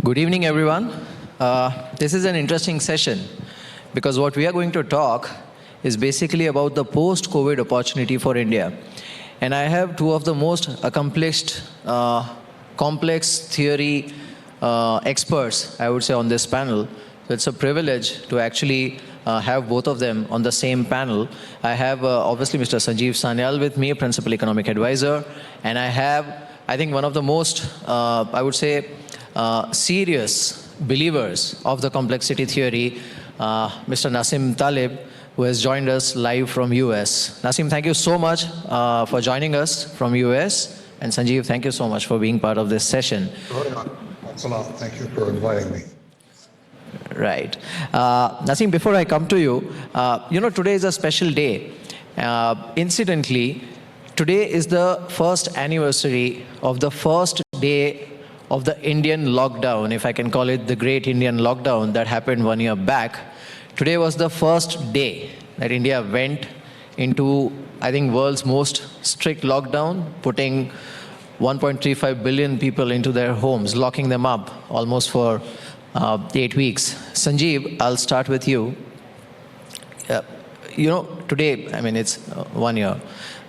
Good evening, everyone. This is an interesting session because what we are going to talk is basically about the post-COVID opportunity for India. And I have two of the most accomplished, complex theory experts, I would say, on this panel. So it's a privilege to actually have both of them on the same panel. I have obviously Mr. Sanjeev Sanyal with me, Principal Economic Advisor, and I have, I think, one of the most, I would say, serious believers of the complexity theory, Mr. Nassim Taleb, who has joined us live from US. Nassim, thank you so much for joining us from US. And Sanjeev, thank you so much for being part of this session. Thanks a lot. Thank you for inviting me. Right. Nassim, before I come to you, today is a special day. Incidentally, today is the first anniversary of the first day of the Indian lockdown, if I can call it the Great Indian Lockdown that happened 1 year back. Today was the first day that India went into, I think, world's most strict lockdown, putting 1.35 billion people into their homes, locking them up almost for 8 weeks. Sanjeev, I'll start with you. Today, I mean, it's 1 year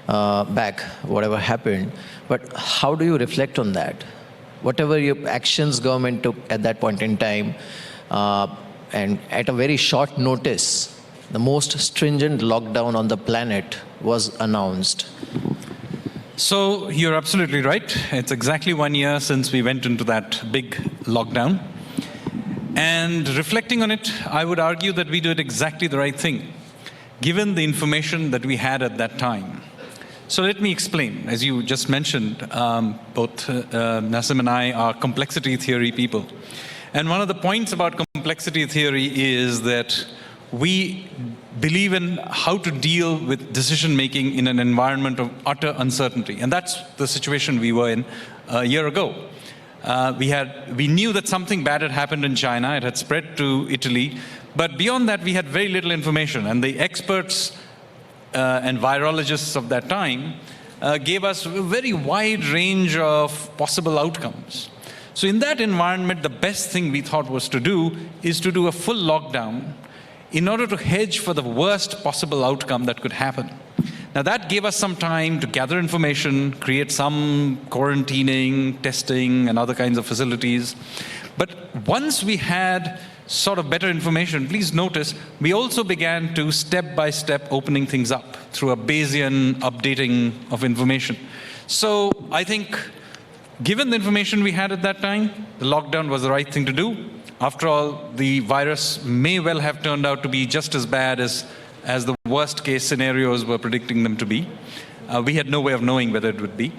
back, whatever happened, but how do you reflect on that? Whatever your actions government took at that point in time, and at a very short notice, the most stringent lockdown on the planet was announced. So you're absolutely right. It's exactly 1 year since we went into that big lockdown. And reflecting on it, I would argue that we did exactly the right thing, given the information that we had at that time. So let me explain. As you just mentioned, both Nassim and I are complexity theory people. And one of the points about complexity theory is that we believe in how to deal with decision-making in an environment of utter uncertainty. And that's the situation we were in a year ago. We knew that something bad had happened in China. It had spread to Italy. But beyond that, we had very little information. And the experts and virologists of that time gave us a very wide range of possible outcomes. So in that environment, the best thing we thought was to do is to do a full lockdown in order to hedge for the worst possible outcome that could happen. Now that gave us some time to gather information, create some quarantining, testing, and other kinds of facilities. But once we had sort of better information, please notice, we also began to step-by-step opening things up through a Bayesian updating of information. So I think, given the information we had at that time, the lockdown was the right thing to do. After all, the virus may well have turned out to be just as bad as the worst-case scenarios were predicting them to be. We had no way of knowing whether it would be.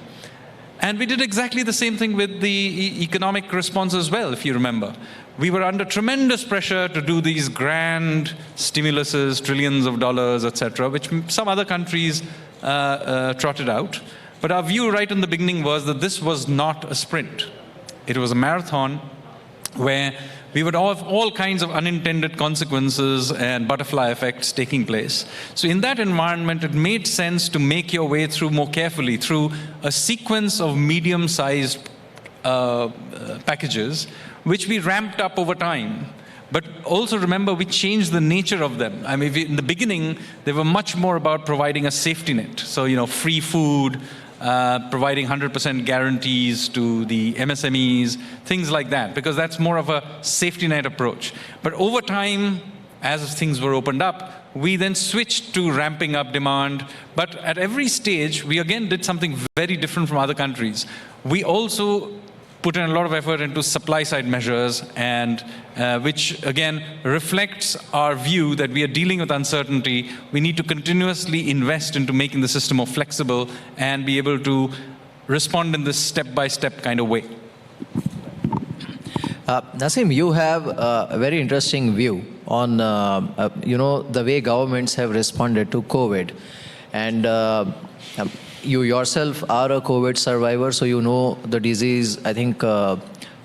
And we did exactly the same thing with the economic response as well, if you remember. We were under tremendous pressure to do these grand stimuluses, trillions of dollars, etc., which some other countries trotted out. But our view right in the beginning was that this was not a sprint. It was a marathon where we would have all kinds of unintended consequences and butterfly effects taking place. So in that environment, it made sense to make your way through more carefully through a sequence of medium-sized packages, which we ramped up over time. But also remember, we changed the nature of them. I mean, in the beginning, they were much more about providing a safety net. So, free food, providing 100% guarantees to the MSMEs, things like that, because that's more of a safety net approach. But over time, as things were opened up, we then switched to ramping up demand. But at every stage, we again did something very different from other countries. We also put in a lot of effort into supply-side measures, and which again reflects our view that we are dealing with uncertainty. We need to continuously invest into making the system more flexible and be able to respond in this step-by-step kind of way. Nassim, you have a very interesting view on the way governments have responded to COVID, and you yourself are a COVID survivor, so you know the disease, I think,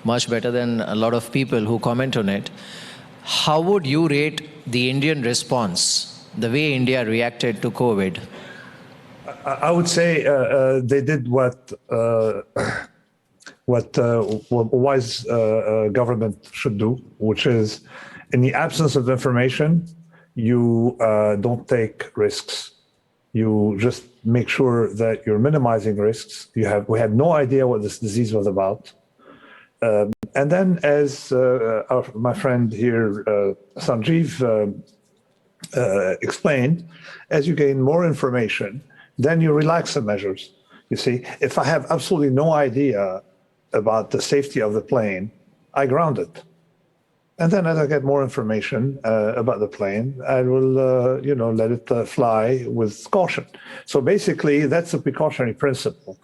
much better than a lot of people who comment on it. How would you rate the Indian response, the way India reacted to COVID? I would say they did what what a wise government should do, which is, in the absence of information, you don't take risks. You just make sure that you're minimizing risks. We had no idea what this disease was about. And then, as my friend here, Sanjeev, explained, as you gain more information, then you relax the measures. You see, if I have absolutely no idea about the safety of the plane, I ground it. And then as I get more information about the plane, I will, let it fly with caution. So basically, that's a precautionary principle.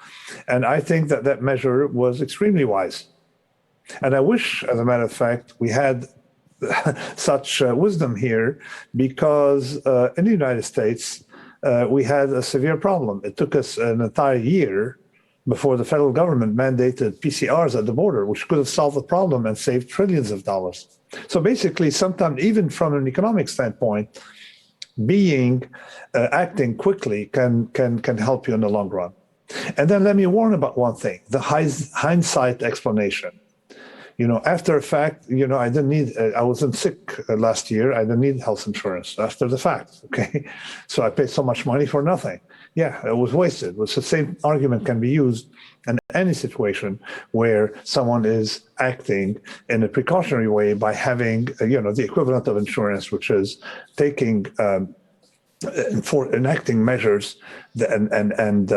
And I think that that measure was extremely wise. And I wish, as a matter of fact, we had such wisdom here, because in the United States, we had a severe problem. It took us an entire year before the federal government mandated PCRs at the border, which could have solved the problem and saved trillions of dollars. So basically, sometimes, even from an economic standpoint, acting quickly can help you in the long run. And then let me warn about one thing: the hindsight explanation. After a fact, I didn't need, I wasn't sick last year. I didn't need health insurance after the fact, okay? So I paid so much money for nothing. Yeah, it was wasted. It's the same argument can be used in any situation where someone is acting in a precautionary way by having, the equivalent of insurance, which is taking for enacting measures and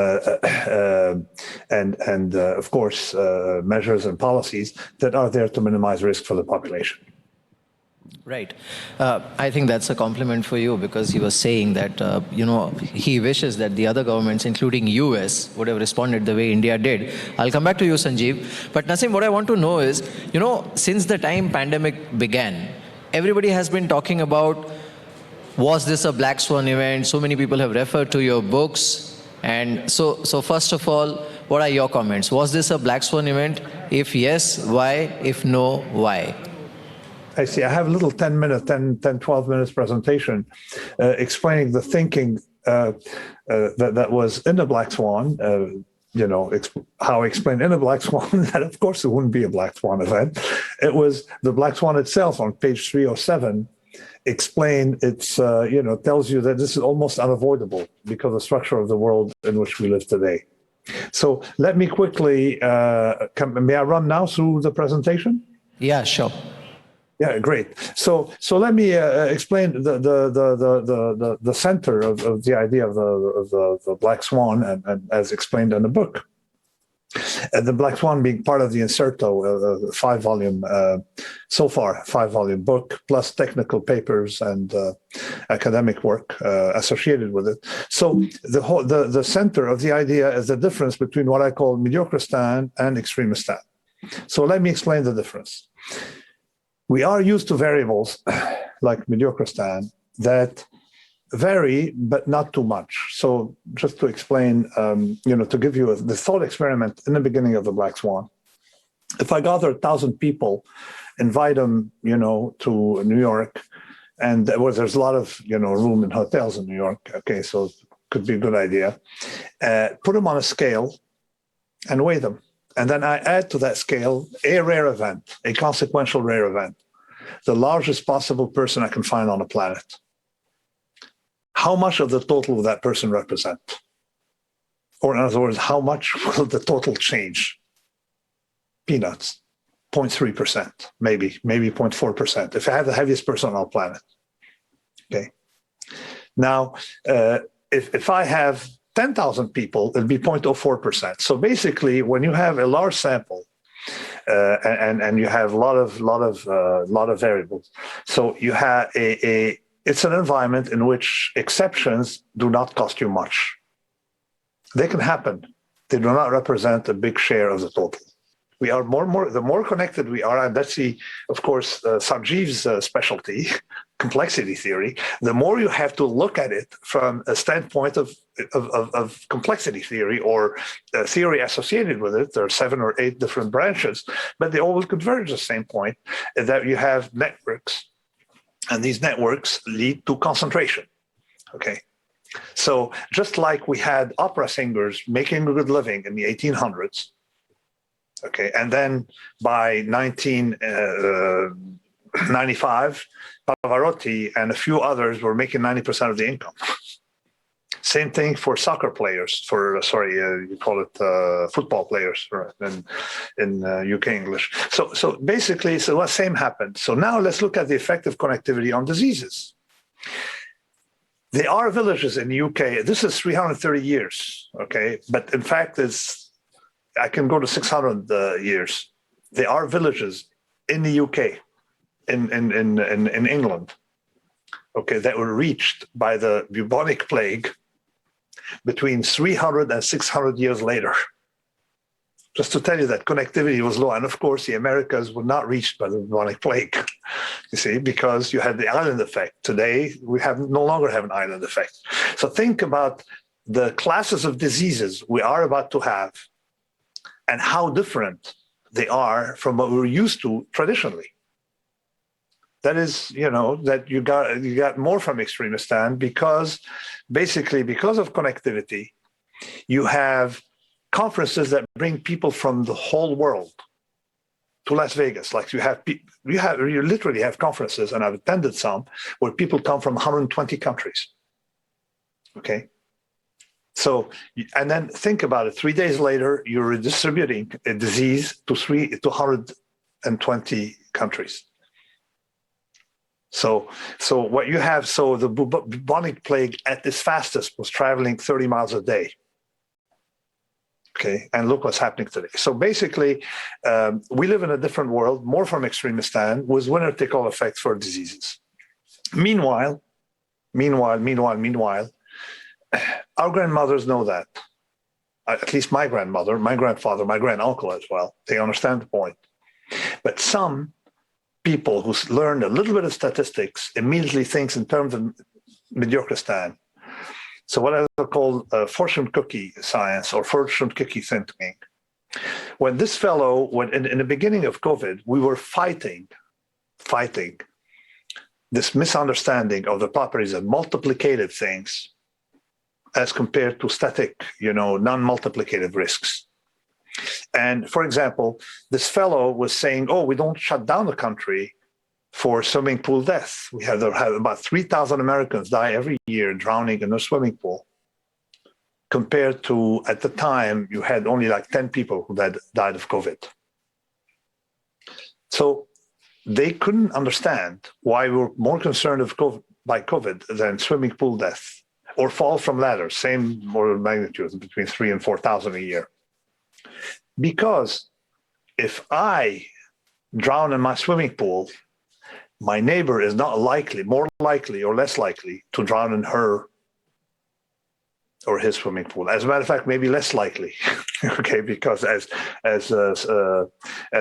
of course measures and policies that are there to minimize risk for the population. Right. I think that's a compliment for you, because he was saying that, he wishes that the other governments, including US, would have responded the way India did. I'll come back to you, Sanjeev. But Nassim, what I want to know is, since the time pandemic began, everybody has been talking about, was this a Black Swan event? So many people have referred to your books. And so first of all, what are your comments? Was this a Black Swan event? If yes, why? If no, why? I see. I have a little 12 minutes presentation explaining the thinking that was in the Black Swan. How I explained in a Black Swan that, of course, it wouldn't be a Black Swan event. It was the Black Swan itself on page 307. Explain tells you that this is almost unavoidable because of the structure of the world in which we live today. So let me quickly, may I run now through the presentation? Yeah, sure. Yeah, great. So let me explain the center of the idea of the Black Swan, and as explained in the book. The Black Swan being part of the Inserto, five-volume book, plus technical papers and academic work associated with it. So the center of the idea is the difference between what I call mediocristan and extremistan. So let me explain the difference. We are used to variables like mediocristan that vary, but not too much. So just to explain, to give you the thought experiment in the beginning of the Black Swan, if I gather 1,000 people, invite them, to New York, and there's a lot of, room in hotels in New York. Okay, so it could be a good idea. Put them on a scale and weigh them. And then I add to that scale a rare event, a consequential rare event, the largest possible person I can find on the planet. How much of the total will that person represent? Or in other words, how much will the total change? Peanuts, 0.3%, maybe 0.4%, if I have the heaviest person on our planet. Okay. Now, if I have 10,000 people, it'd be 0.04%. So basically, when you have a large sample and you have a lot of variables, so you have it's an environment in which exceptions do not cost you much. They can happen. They do not represent a big share of the total. We are the more connected we are, and that's of course, Sanjeev's specialty, complexity theory, the more you have to look at it from a standpoint of complexity theory or theory associated with it. There are 7 or 8 different branches, but they all will converge to the same point, that you have networks, and these networks lead to concentration. Okay. So just like we had opera singers making a good living in the 1800s, Okay, and then by 1995, Pavarotti and a few others were making 90% of the income. Same thing for soccer players, you call it football players right, in UK English. So basically, the same happened. So now let's look at the effect of connectivity on diseases. There are villages in the UK, this is 330 years, okay? But in fact, I can go to 600 years. There are villages in the UK, in England, okay, that were reached by the bubonic plague between 300 and 600 years later. Just to tell you that connectivity was low. And of course, the Americas were not reached by the bubonic plague, you see, because you had the island effect. Today, we no longer have an island effect. So think about the classes of diseases we are about to have and how different they are from what we were used to traditionally. That is, that you got more from Extremistan because of connectivity, you have conferences that bring people from the whole world to Las Vegas. Like you literally have conferences, and I've attended some where people come from 120 countries. Okay. So, and then think about it. 3 days later, you're redistributing a disease to 120 countries. So what you have, the bubonic plague at its fastest was traveling 30 miles a day. Okay, and look what's happening today. So basically, we live in a different world, more from Extremistan, with winner-take-all effects for diseases. Meanwhile, our grandmothers know that. At least my grandmother, my grandfather, my granduncle as well. They understand the point. But some people who learn a little bit of statistics immediately thinks in terms of Mediocristan. So what I call fortune cookie science or fortune cookie thinking. When this fellow, in the beginning of COVID, we were fighting this misunderstanding of the properties of multiplicative things as compared to static, non-multiplicative risks. And for example, this fellow was saying, we don't shut down the country for swimming pool death. We have about 3,000 Americans die every year drowning in a swimming pool. Compared to, at the time, you had only like 10 people who died of COVID. So they couldn't understand why we were more concerned by COVID than swimming pool death or fall from ladders, same order of magnitude, between 3,000 and 4,000 a year. Because if I drown in my swimming pool, my neighbor is not more likely or less likely to drown in her or his swimming pool. As a matter of fact, maybe less likely, okay? Because as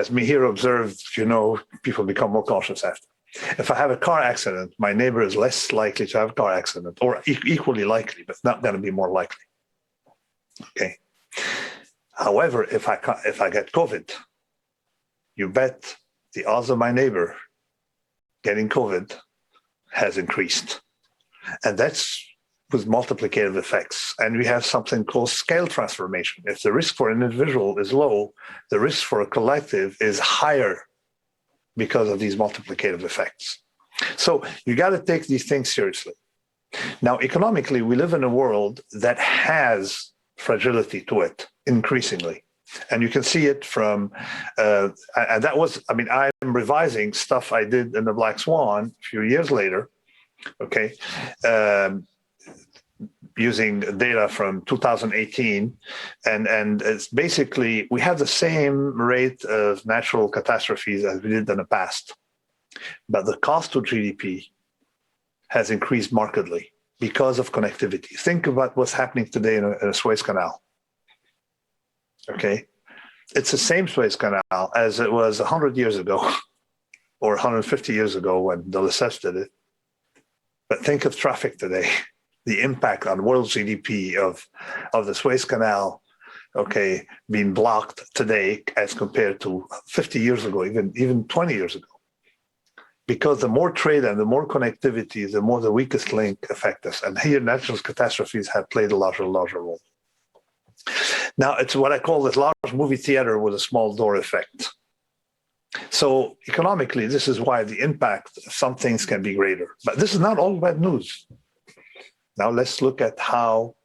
Mihir observed, people become more cautious after. If I have a car accident, my neighbor is less likely to have a car accident, or equally likely, but not going to be more likely, okay? However, if I get COVID, you bet the odds of my neighbor getting COVID has increased. And that's with multiplicative effects. And we have something called scale transformation. If the risk for an individual is low, the risk for a collective is higher because of these multiplicative effects. So you got to take these things seriously. Now, economically, we live in a world that has fragility to it increasingly. And you can see it from, and that was, I'm revising stuff I did in the Black Swan a few years later, okay, using data from 2018. And it's basically, we have the same rate of natural catastrophes as we did in the past. But the cost to GDP has increased markedly because of connectivity. Think about what's happening today in a Suez Canal. Okay, it's the same Suez Canal as it was 100 years ago or 150 years ago when de Lesseps did it. But think of traffic today, the impact on world GDP of the Suez Canal, okay, being blocked today as compared to 50 years ago, even 20 years ago. Because the more trade and the more connectivity, the more the weakest link affect us. And here natural catastrophes have played a larger role. Now, it's what I call this large movie theater with a small door effect. So economically, this is why the impact of some things can be greater. But this is not all bad news. Now let's look at how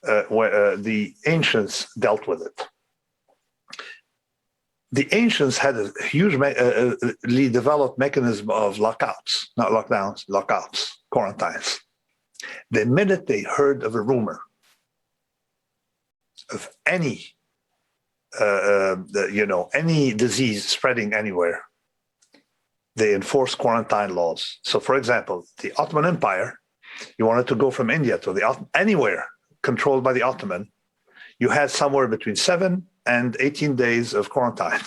the ancients dealt with it. The ancients had a hugely developed mechanism of lockouts, not lockdowns, lockouts, quarantines. The minute they heard of a rumor of any any disease spreading anywhere, they enforce quarantine laws. So, for example, the Ottoman Empire, you wanted to go from India to anywhere controlled by the Ottoman, you had somewhere between 7 and 18 days of quarantine,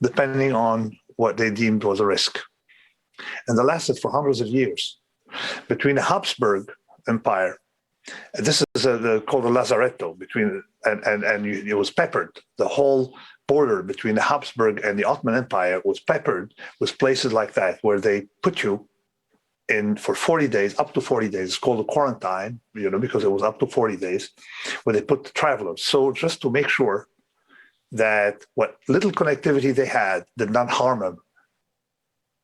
depending on what they deemed was a risk. And that lasted for hundreds of years. Between the Habsburg Empire, this is called the Lazaretto, it was peppered. The whole border between the Habsburg and the Ottoman Empire was peppered with places like that, where they put you in for 40 days, up to 40 days. It's called a quarantine, because it was up to 40 days, where they put the travelers. So just to make sure that what little connectivity they had did not harm them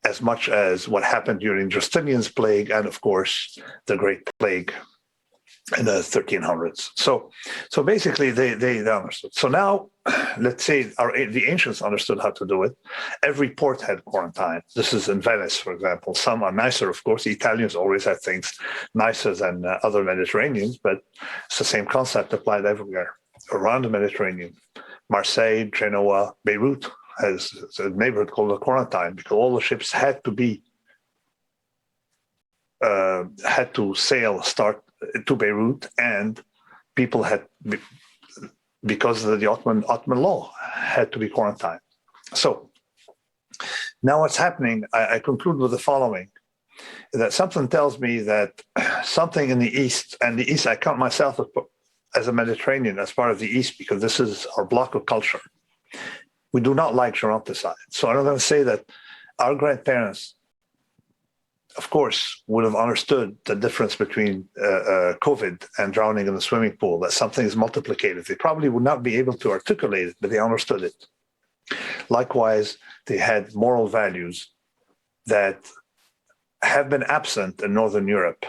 as much as what happened during Justinian's plague and, of course, the Great Plague in the 1300s. So basically, they understood. So now, let's say the ancients understood how to do it. Every port had quarantine. This is in Venice, for example. Some are nicer, of course. The Italians always had things nicer than other Mediterraneans, but it's the same concept applied everywhere around the Mediterranean. Marseille, Genoa, Beirut has a neighborhood called the quarantine, because all the ships had to start to Beirut, and people because of the Ottoman law, had to be quarantined. So now what's happening, I conclude with the following, that something tells me that something in the East, and the East, I count myself as a Mediterranean, as part of the East, because this is our block of culture. We do not like geronticide. So I'm going to say that our grandparents, of course, would have understood the difference between COVID and drowning in the swimming pool, that something is multiplicated. They probably would not be able to articulate it, but they understood it. Likewise, they had moral values that have been absent in Northern Europe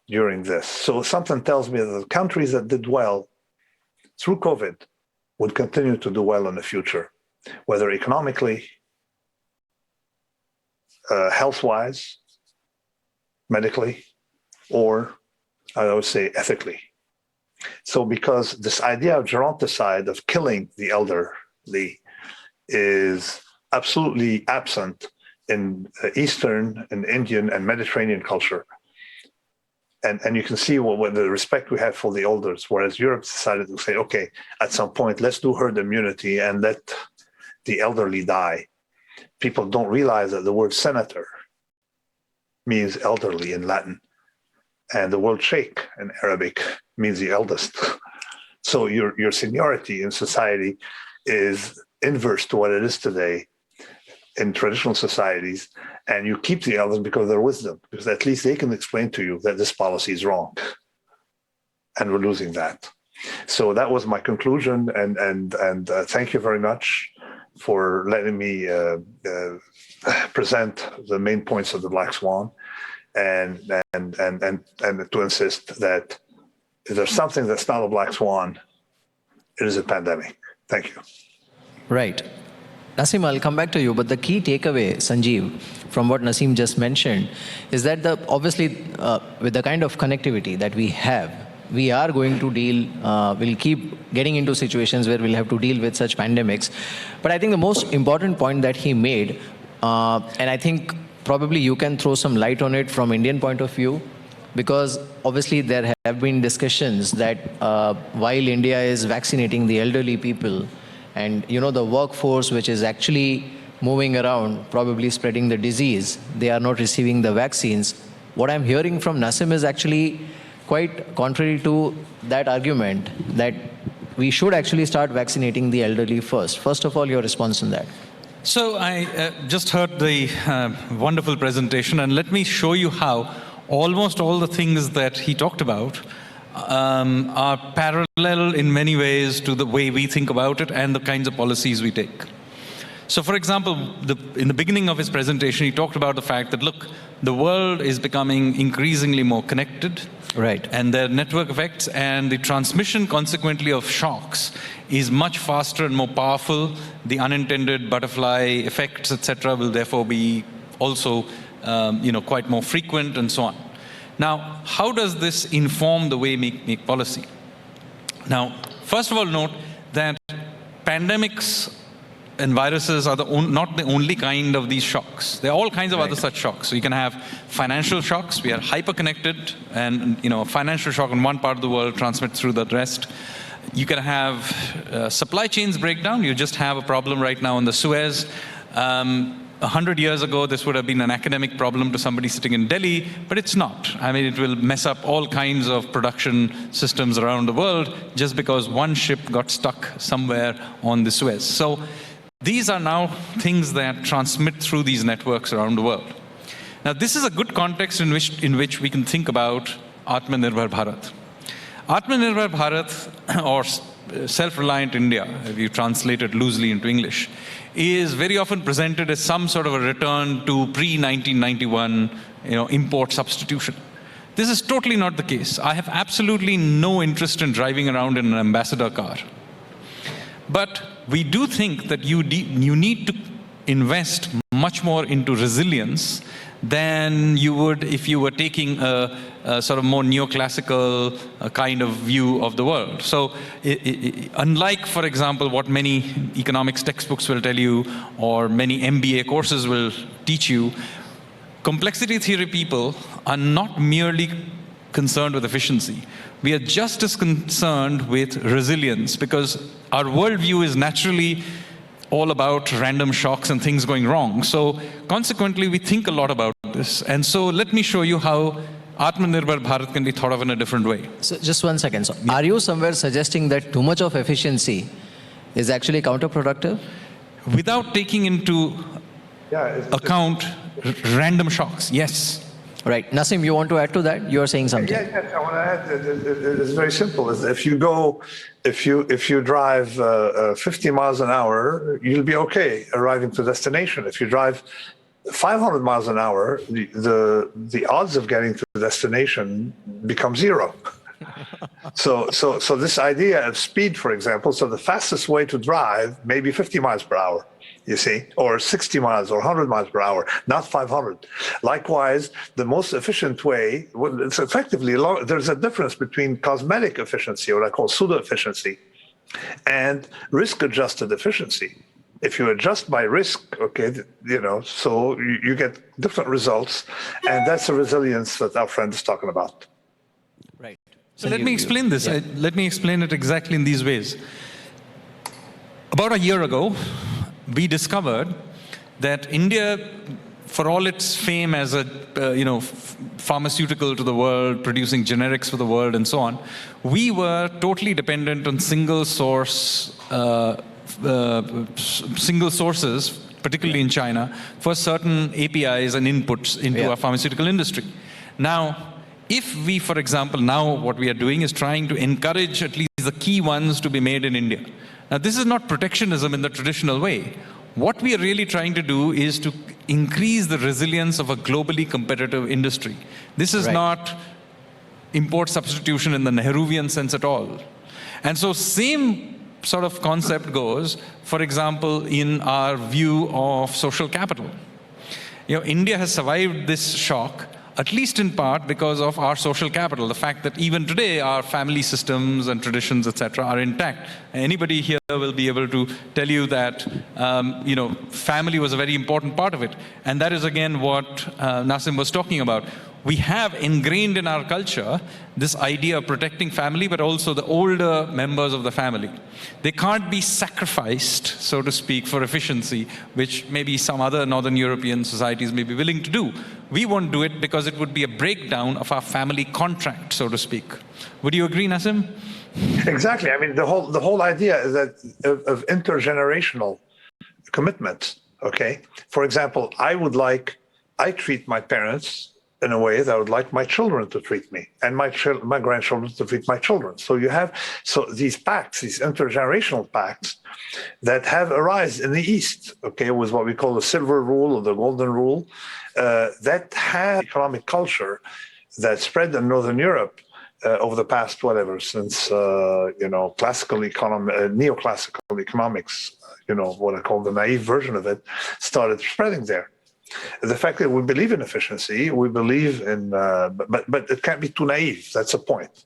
during this. So something tells me that the countries that did well through COVID would continue to do well in the future, whether economically, health-wise, medically, or I would say ethically. So because this idea of geronticide, of killing the elderly, is absolutely absent in Eastern and Indian and Mediterranean culture. And you can see what the respect we have for the elders, whereas Europe decided to say, okay, at some point, let's do herd immunity and let the elderly die. People don't realize that the word senator means elderly in Latin, and the word sheikh in Arabic means the eldest. So your seniority in society is inverse to what it is today in traditional societies, and you keep the elders because of their wisdom, because at least they can explain to you that this policy is wrong, and we're losing that. So that was my conclusion, and thank you very much for letting me present the main points of the Black Swan, and to insist that if there's something that's not a Black Swan, it is a pandemic. Thank you. Right. Nassim, I'll come back to you, but the key takeaway, Sanjeev, from what Nassim just mentioned, is that obviously with the kind of connectivity that we have, we are going to we'll keep getting into situations where we'll have to deal with such pandemics. But I think the most important point that he made, and I think probably you can throw some light on it from Indian point of view, because obviously there have been discussions that while India is vaccinating the elderly people, and the workforce which is actually moving around, probably spreading the disease, they are not receiving the vaccines. What I'm hearing from Nassim is actually quite contrary to that argument, that we should actually start vaccinating the elderly first. First of all, your response on that. So I just heard the wonderful presentation, and let me show you how almost all the things that he talked about are parallel in many ways to the way we think about it and the kinds of policies we take. So, for example, in the beginning of his presentation, he talked about the fact that, look, the world is becoming increasingly more connected. Right. And there are network effects, and the transmission, consequently, of shocks is much faster and more powerful. The unintended butterfly effects, etc., will therefore be also, quite more frequent, and so on. Now, how does this inform the way we make policy? Now, first of all, note that pandemics and viruses are not the only kind of these shocks. There are all kinds of other such shocks. So you can have financial shocks. We are hyper-connected, and a financial shock in one part of the world transmits through the rest. You can have supply chains break down. You just have a problem right now in the Suez. 100 years ago, this would have been an academic problem to somebody sitting in Delhi, but it's not. I mean, it will mess up all kinds of production systems around the world just because one ship got stuck somewhere on the Suez. So these are now things that transmit through these networks around the world. Now, this is a good context in which we can think about Atmanirbhar Bharat. Atmanirbhar Bharat, or self-reliant India, if you translate it loosely into English, is very often presented as some sort of a return to pre-1991, import substitution. This is totally not the case. I have absolutely no interest in driving around in an ambassador car. But we do think that you need to invest much more into resilience than you would if you were taking a sort of more neoclassical kind of view of the world. So unlike, for example, what many economics textbooks will tell you or many MBA courses will teach you, complexity theory people are not merely concerned with efficiency. We are just as concerned with resilience, because our worldview is naturally all about random shocks and things going wrong. So consequently, we think a lot about this. And so let me show you how Atmanirbhar Bharat can be thought of in a different way. So just one second. So are you somewhere suggesting that too much of efficiency is actually counterproductive? Without taking into account random shocks, yes. Right. Nassim, you want to add to that? You are saying something. Yeah, I want to add. It's very simple. If you drive 50 miles an hour, you'll be okay arriving to destination. If you drive 500 miles an hour, the odds of getting to the destination become zero. So this idea of speed, for example, so the fastest way to drive may be 50 miles per hour. You see, or 60 miles or 100 miles per hour, not 500. Likewise, the most efficient way, it's effectively, there's a difference between cosmetic efficiency, or what I call pseudo-efficiency, and risk-adjusted efficiency. If you adjust by risk, so you get different results, and that's the resilience that our friend is talking about. Right. So let me explain this. Yeah. Let me explain it exactly in these ways. About a year ago, we discovered that India, for all its fame as a pharmaceutical to the world, producing generics for the world and so on, we were totally dependent on single sources, particularly in China, for certain APIs and inputs into our pharmaceutical industry. Now, if we, for example, now what we are doing is trying to encourage at least the key ones to be made in India. Now, this is not protectionism in the traditional way. What we are really trying to do is to increase the resilience of a globally competitive industry. This is not import substitution in the Nehruvian sense at all. And so same sort of concept goes, for example, in our view of social capital. India has survived this shock, at least in part because of our social capital, the fact that even today our family systems and traditions, etc., are intact. Anybody here will be able to tell you that, family was a very important part of it. And that is, again, what Nassim was talking about. We have ingrained in our culture this idea of protecting family, but also the older members of the family. They can't be sacrificed, so to speak, for efficiency, which maybe some other Northern European societies may be willing to do. We won't do it because it would be a breakdown of our family contract, so to speak. Would you agree, Nassim? Exactly. I mean, the whole idea is that of intergenerational commitment. Okay. For example, I treat my parents in a way that I would like my children to treat me and my grandchildren to treat my children. So you have these pacts, these intergenerational pacts that have arisen in the East, okay, with what we call the silver rule or the golden rule, that have economic culture that spread in Northern Europe over the past, whatever, since, classical economy, neoclassical economics, what I call the naive version of it, started spreading there. The fact that we believe in efficiency, we believe in, but it can't be too naive. That's the point.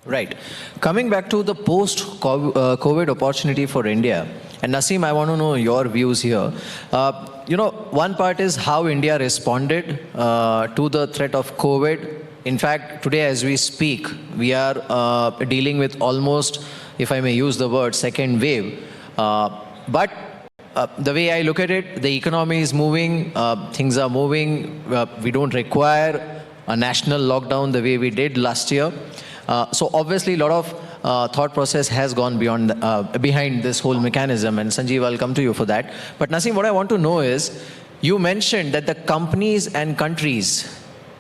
Right. Coming back to the post-COVID opportunity for India, and Nassim, I want to know your views here. One part is how India responded to the threat of COVID. In fact, today as we speak, we are dealing with almost, if I may use the word, second wave. But the way I look at it, the economy is moving, things are moving. We don't require a national lockdown the way we did last year. So obviously, a lot of thought process has gone behind this whole mechanism. And Sanjeev, I'll come to you for that. But Nassim, what I want to know is, you mentioned that the companies and countries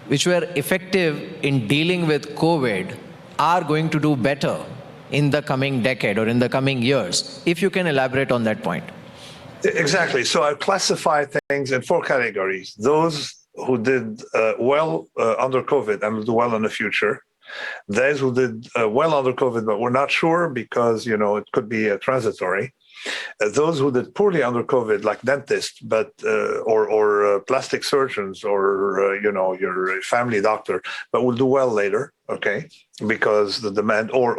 which were effective in dealing with COVID are going to do better in the coming decade or in the coming years. If you can elaborate on that point. Exactly. So I classify things in 4 categories. Those who did well under COVID and will do well in the future. Those who did well under COVID, but we're not sure because, it could be transitory. Those who did poorly under COVID, like dentists, but or plastic surgeons, or your family doctor, but will do well later. Okay, because the demand, or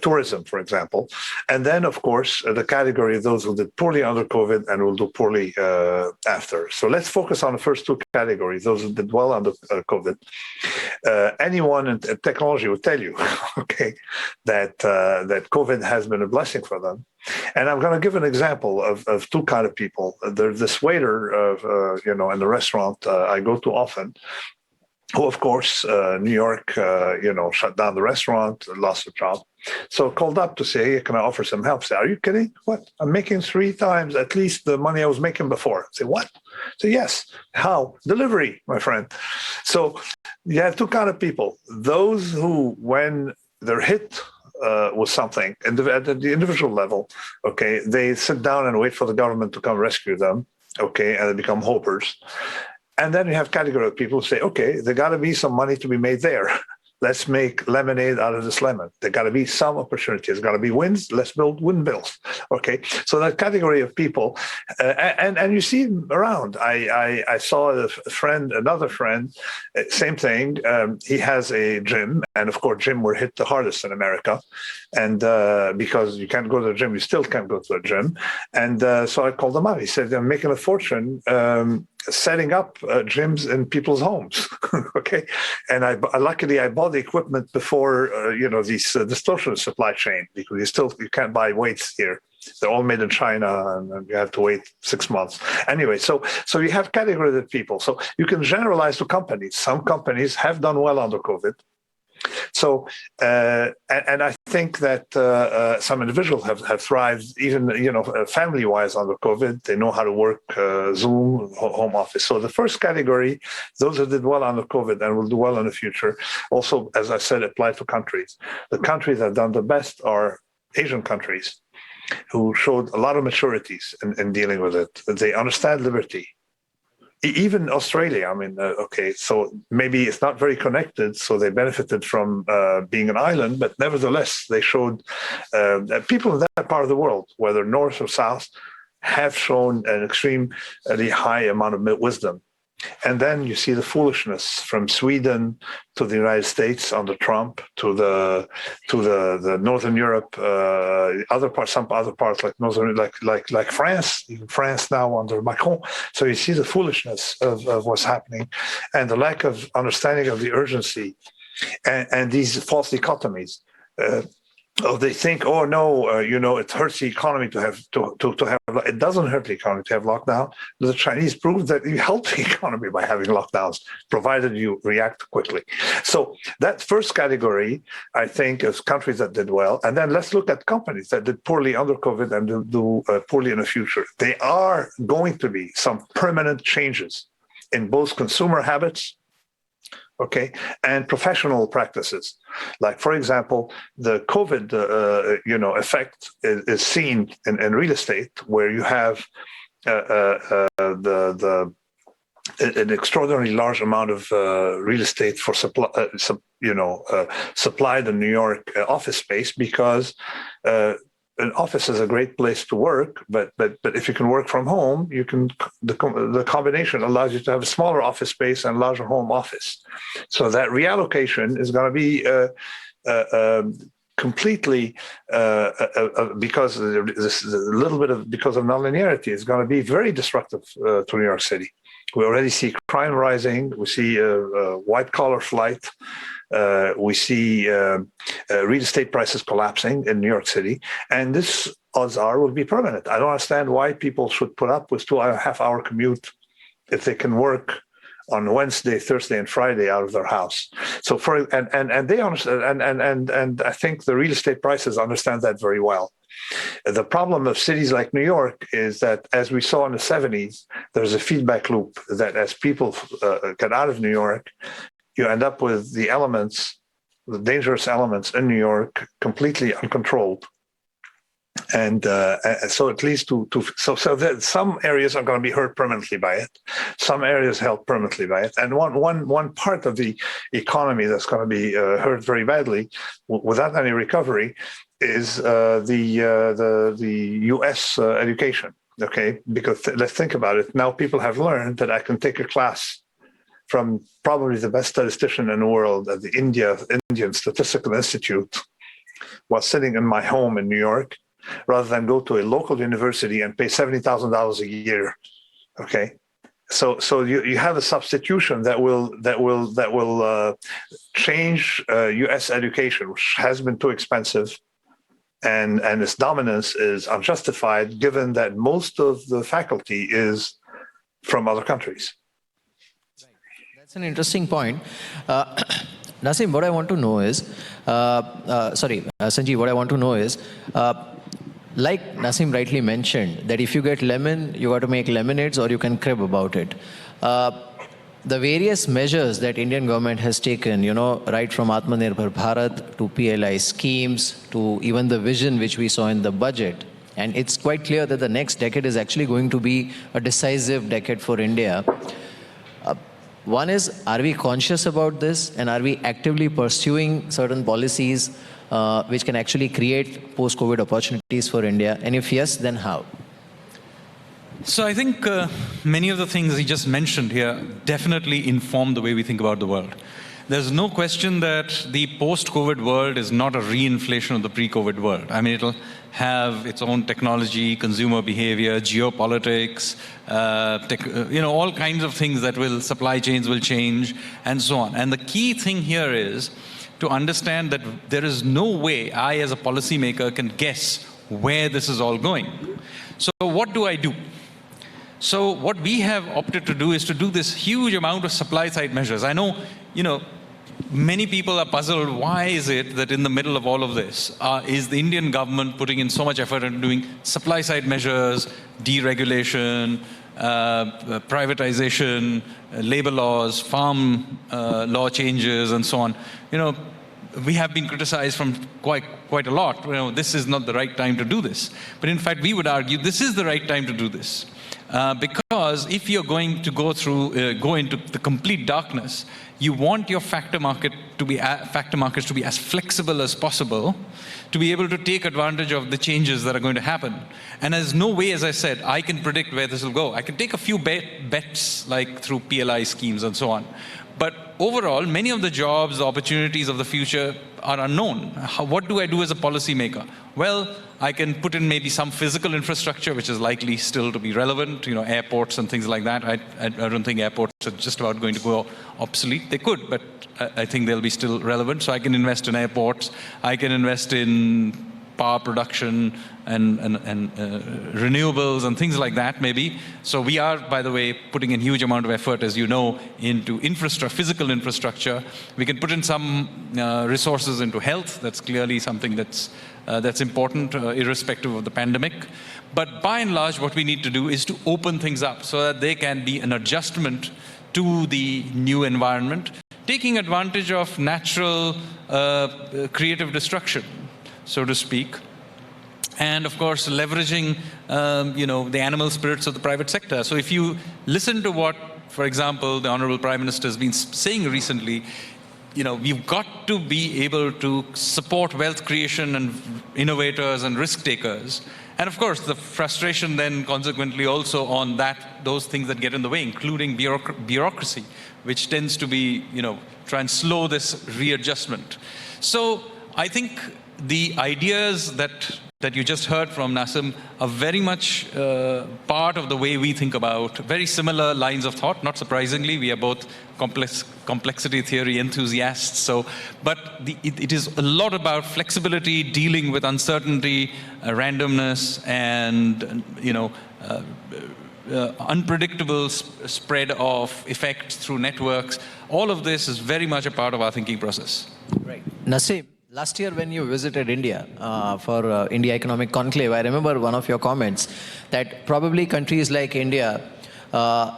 tourism, for example, and then of course the category of those who did poorly under COVID and will do poorly after. So let's focus on the first 2 categories: those who did well under COVID. Anyone in technology will tell you, okay, that COVID has been a blessing for them. And I'm going to give an example of 2 kind of people. There's this waiter, in the restaurant I go to often, who, of course, New York, shut down the restaurant, lost the job. So called up to say, hey, can I offer some help? Say, are you kidding? What? I'm making 3 times at least the money I was making before. Say, what? Say, yes. How? Delivery, my friend. So you have 2 kind of people. Those who, when they're hit with something at the individual level, okay, they sit down and wait for the government to come rescue them, okay, and they become hopers. And then you have category of people who say, okay, there got to be some money to be made there. Let's make lemonade out of this lemon. There got to be some opportunities. There's got to be wins. Let's build windmills. Okay, so that category of people, and you see them around. I saw another friend, same thing. He has a gym, and of course, gym were hit the hardest in America, and because you can't go to the gym, you still can't go to the gym. And so I called him up. He said, "I'm making a fortune." Setting up gyms in people's homes, okay, and luckily I bought the equipment before these distortion supply chain, because you can't buy weights here. They're all made in China, and you have to wait 6 months. Anyway, so you have categories of people. So you can generalize to companies. Some companies have done well under COVID. So, and I think that some individuals have thrived, even family-wise under COVID. They know how to work Zoom, home office. So the first category, those who did well under COVID and will do well in the future, also, as I said, apply to countries. The countries that have done the best are Asian countries, who showed a lot of maturities in dealing with it. They understand liberty. Even Australia, so maybe it's not very connected, so they benefited from being an island, but nevertheless, they showed that people in that part of the world, whether north or south, have shown an extremely high amount of wisdom. And then you see the foolishness from Sweden to the United States under Trump, to the Northern Europe, some other parts like Northern, like France, even France now under Macron. So you see the foolishness of what's happening, and the lack of understanding of the urgency, and these false dichotomies. They think, oh no, it hurts the economy to have. It doesn't hurt the economy to have lockdown. The Chinese proved that you help the economy by having lockdowns, provided you react quickly. So that first category, I think, is countries that did well. And then let's look at companies that did poorly under COVID and do poorly in the future. There are going to be some permanent changes in both consumer habits, okay, and professional practices. Like, for example, the COVID, effect is seen in real estate, where you have an extraordinarily large amount of real estate for supplied in New York office space, because an office is a great place to work, but if you can work from home, you can the combination allows you to have a smaller office space and larger home office. So that reallocation is going to be completely because because of nonlinearity is going to be very disruptive to New York City. We already see crime rising. We see white collar flight. We see real estate prices collapsing in New York City, and this, odds are, will be permanent. I don't understand why people should put up with 2.5-hour commute if they can work on Wednesday, Thursday, and Friday out of their house. So and they understand, and I think the real estate prices understand that very well. The problem of cities like New York is that, as we saw in the 70s, there's a feedback loop that as people get out of New York, you end up with the dangerous elements in New York completely uncontrolled. And so it leads to that some areas are going to be hurt permanently by it. Some areas helped permanently by it. And one part of the economy that's going to be hurt very badly without any recovery is the U.S. Education. Okay, because let's think about it. Now people have learned that I can take a class from probably the best statistician in the world at the Indian Statistical Institute while sitting in my home in New York, rather than go to a local university and pay $70,000 a year. Okay, so you have a substitution that will change U.S. education, which has been too expensive, and its dominance is unjustified, given that most of the faculty is from other countries. That's an interesting point. Nassim, what I want to know is, Sanjeev, what I want to know is, like Nassim rightly mentioned, that if you get lemon, you got to make lemonades, or you can crib about it. The various measures that Indian government has taken, right from Atmanirbhar Bharat to PLI schemes to even the vision which we saw in the budget. And it's quite clear that the next decade is actually going to be a decisive decade for India. One is, are we conscious about this, and are we actively pursuing certain policies which can actually create post-COVID opportunities for India? And if yes, then how? So I think many of the things he just mentioned here definitely inform the way we think about the world. There's no question that the post-COVID world is not a reinflation of the pre-COVID world. I mean, it'll have its own technology, consumer behavior, geopolitics, all kinds of things that supply chains will change, and so on. And the key thing here is to understand that there is no way I, as a policymaker, can guess where this is all going. So what do I do? So what we have opted to do is to do this huge amount of supply-side measures. I know, many people are puzzled, why is it that in the middle of all of this, is the Indian government putting in so much effort into doing supply-side measures, deregulation, privatization, labor laws, farm law changes, and so on. We have been criticized from quite a lot. This is not the right time to do this. But in fact, we would argue this is the right time to do this. Because if you're going to go into the complete darkness, you want your factor markets to be as flexible as possible to be able to take advantage of the changes that are going to happen. And there's no way, as I said, I can predict where this will go. I can take a few bets, like through PLI schemes and so on. But overall, many of the jobs, the opportunities of the future are unknown. What do I do as a policymaker? Well, I can put in maybe some physical infrastructure, which is likely still to be relevant, airports and things like that. I don't think airports are just about going to go obsolete. They could, but I think they'll be still relevant. So I can invest in airports. I can invest in power production and renewables and things like that, maybe. So we are, by the way, putting in huge amount of effort, as you know, into physical infrastructure. We can put in some resources into health. That's clearly something that's important, irrespective of the pandemic. But by and large, what we need to do is to open things up so that they can be an adjustment to the new environment, taking advantage of natural creative destruction, so to speak. And of course, leveraging the animal spirits of the private sector. So if you listen to what, for example, the Honorable Prime Minister has been saying recently, we've got to be able to support wealth creation and innovators and risk takers. And of course, the frustration then consequently also on those things that get in the way, including bureaucracy, which tends to be, try and slow this readjustment. So I think the ideas that you just heard from Nassim are very much part of the way we think about very similar lines of thought. Not surprisingly, we are both complexity theory enthusiasts. But it is a lot about flexibility, dealing with uncertainty, randomness, and unpredictable spread of effects through networks. All of this is very much a part of our thinking process. Right. Nassim, last year when you visited India for India Economic Conclave, I remember one of your comments that probably countries like India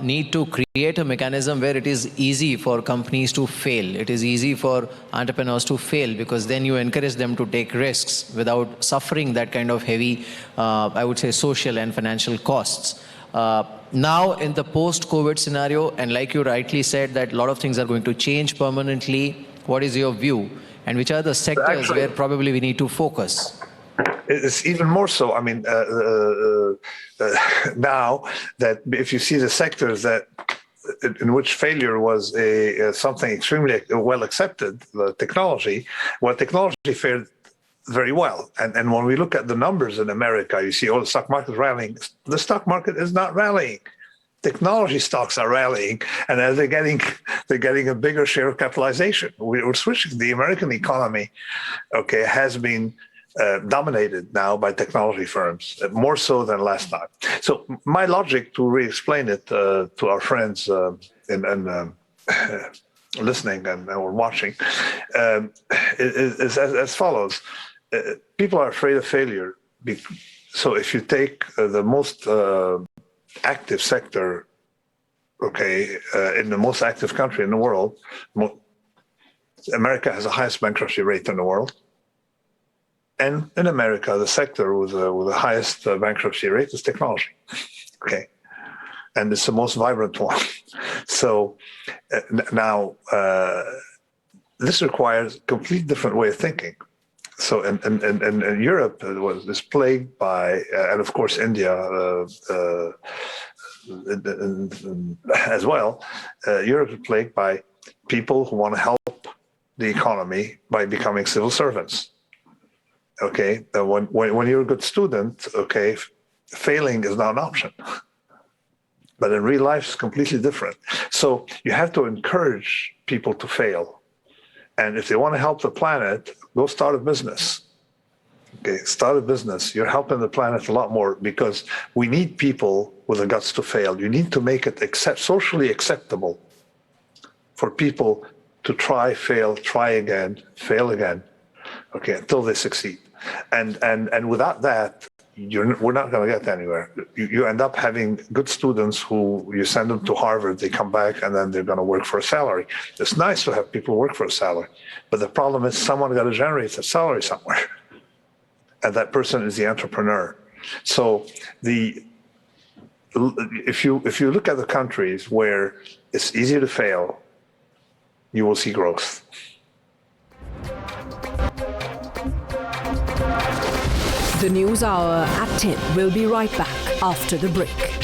need to create a mechanism where it is easy for companies to fail. It is easy for entrepreneurs to fail because then you encourage them to take risks without suffering that kind of heavy, I would say, social and financial costs. Now in the post-COVID scenario, and like you rightly said, that a lot of things are going to change permanently. What is your view? And which are the sectors where probably we need to focus? It's even more so. I mean, now that if you see the sectors that in which failure was something extremely well accepted, the technology, technology fared very well. And when we look at the numbers in America, you see, the stock market is rallying. The stock market is not rallying. Technology stocks are rallying, and as they're getting a bigger share of capitalization. We're switching. The American economy, has been dominated now by technology firms, more so than last time. So my logic to re-explain it to our friends and listening and or watching is as follows. People are afraid of failure. So if you take the most active sector, in the most active country in the world, America has the highest bankruptcy rate in the world. And in America, the sector with the highest bankruptcy rate is technology. And it's the most vibrant one. So now this requires a complete different way of thinking. So in Europe, is plagued by, and of course India as well. Europe is plagued by people who want to help the economy by becoming civil servants. When you're a good student, failing is not an option. But in real life, it's completely different. So you have to encourage people to fail. And if they want to help the planet, go start a business. Start a business. You're helping the planet a lot more because we need people with the guts to fail. You need to make it socially acceptable for people to try, fail, try again, fail again, until they succeed. And without that, we're not going to get anywhere. You end up having good students who you send them to Harvard, they come back, and then they're going to work for a salary. It's nice to have people work for a salary, but the problem is someone got to generate a salary somewhere, and that person is the entrepreneur. So if you look at the countries where it's easy to fail, you will see growth. The News Hour at 10 will be right back after the break.